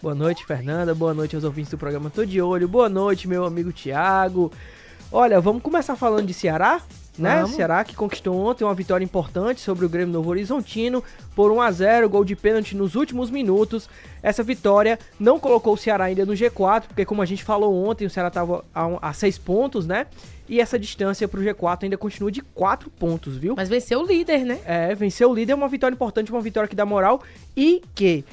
Boa noite, Fernanda. Boa noite aos ouvintes do programa Tô de Olho. Boa noite, meu amigo Thiago. Olha, vamos começar falando de Ceará, né? Vamos. Ceará que conquistou ontem uma vitória importante sobre o Grêmio Novo Horizontino por 1-0, gol de pênalti nos últimos minutos. Essa vitória não colocou o Ceará ainda no G4, porque como a gente falou ontem, o Ceará estava a 6 pontos, né? E essa distância pro G4 ainda continua de 4 pontos, viu? Mas venceu o líder, né? Vencer o líder é uma vitória importante, uma vitória que dá moral e que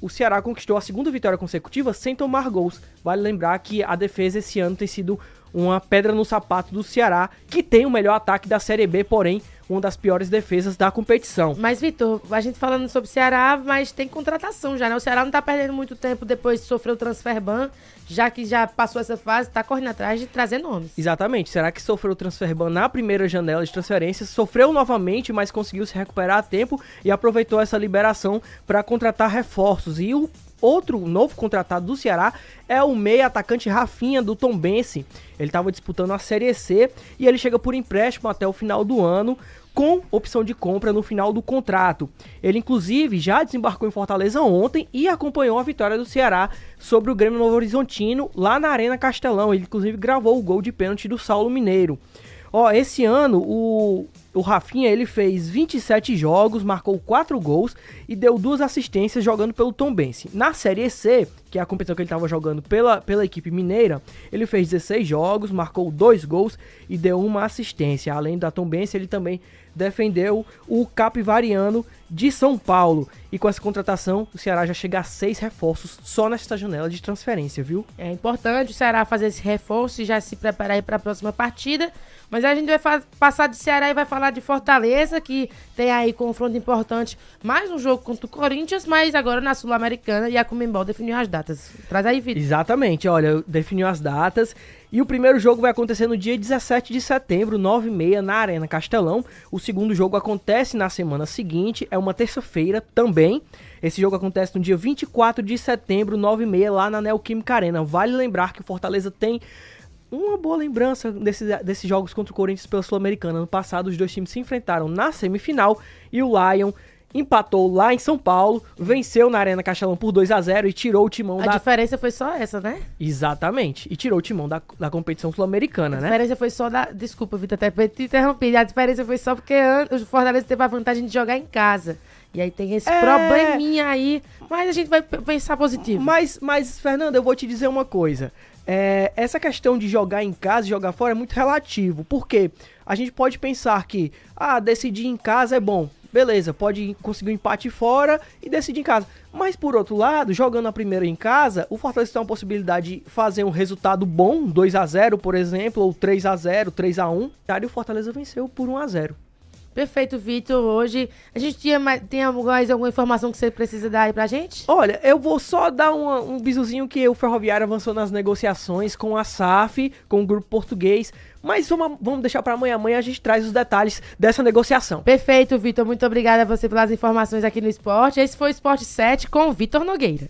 o Ceará conquistou a segunda vitória consecutiva sem tomar gols. Vale lembrar que a defesa esse ano tem sido uma pedra no sapato do Ceará, que tem o melhor ataque da Série B, porém, uma das piores defesas da competição. Mas, Vitor, a gente falando sobre o Ceará, mas tem contratação já, né? O Ceará não tá perdendo muito tempo depois de sofrer o transfer ban, já que já passou essa fase, tá correndo atrás de trazer nomes. Exatamente, será que sofreu o transfer ban na primeira janela de transferências, sofreu novamente, mas conseguiu se recuperar a tempo e aproveitou essa liberação para contratar reforços. E o outro novo contratado do Ceará é o meia atacante Rafinha do Tombense. Ele estava disputando a Série C e ele chega por empréstimo até o final do ano, com opção de compra no final do contrato. Ele, inclusive, já desembarcou em Fortaleza ontem e acompanhou a vitória do Ceará sobre o Grêmio Novo Horizontino lá na Arena Castelão. Ele, inclusive, gravou o gol de pênalti do Saulo Mineiro. Esse ano, o Rafinha, ele fez 27 jogos, marcou 4 gols e deu 2 assistências jogando pelo Tombense. Na Série C, que é a competição que ele estava jogando pela equipe mineira, ele fez 16 jogos, marcou 2 gols e deu 1 assistência. Além da Tombense, ele também defendeu o Capivariano de São Paulo. E com essa contratação, o Ceará já chega a 6 reforços só nesta janela de transferência, viu? É importante o Ceará fazer esse reforço e já se preparar aí para a próxima partida. Mas a gente vai passar de Ceará e vai falar de Fortaleza, que tem aí confronto importante. Mais um jogo contra o Corinthians, mas agora na Sul-Americana e a Conmebol definiu as datas. Traz aí, Vitor. Exatamente, olha, definiu as datas. E o primeiro jogo vai acontecer no dia 17 de setembro, 9h30, na Arena Castelão. O segundo jogo acontece na semana seguinte, é uma terça-feira também. Esse jogo acontece no dia 24 de setembro, 9h30, lá na Neoquímica Arena. Vale lembrar que o Fortaleza tem uma boa lembrança desses jogos contra o Corinthians pela Sul-Americana. No passado, os dois times se enfrentaram na semifinal e o Lion empatou lá em São Paulo, venceu na Arena Castelão por 2-0 e tirou o timão A diferença foi só essa, né? Exatamente, e tirou o timão da competição sul-americana, né? A diferença foi só da... Desculpa, Vitor, até te interrompi. A diferença foi só porque o Fortaleza teve a vantagem de jogar em casa. E aí tem esse probleminha aí, mas a gente vai pensar positivo. Mas, Fernanda, eu vou te dizer uma coisa. Essa questão de jogar em casa e jogar fora é muito relativo. Porque a gente pode pensar que decidir em casa é bom. Beleza, pode conseguir um empate fora e decidir em casa. Mas por outro lado, jogando a primeira em casa, o Fortaleza tem uma possibilidade de fazer um resultado bom, 2-0, por exemplo, ou 3-0, 3-1. E o Fortaleza venceu por 1-0. Perfeito, Vitor. Hoje a gente tem mais alguma informação que você precisa dar aí pra gente? Olha, eu vou só dar um bisuzinho que o Ferroviário avançou nas negociações com a SAF, com o grupo português, mas vamos deixar pra amanhã. Amanhã a gente traz os detalhes dessa negociação. Perfeito, Vitor. Muito obrigada a você pelas informações aqui no Esporte. Esse foi o Esporte 7 com o Vitor Nogueira.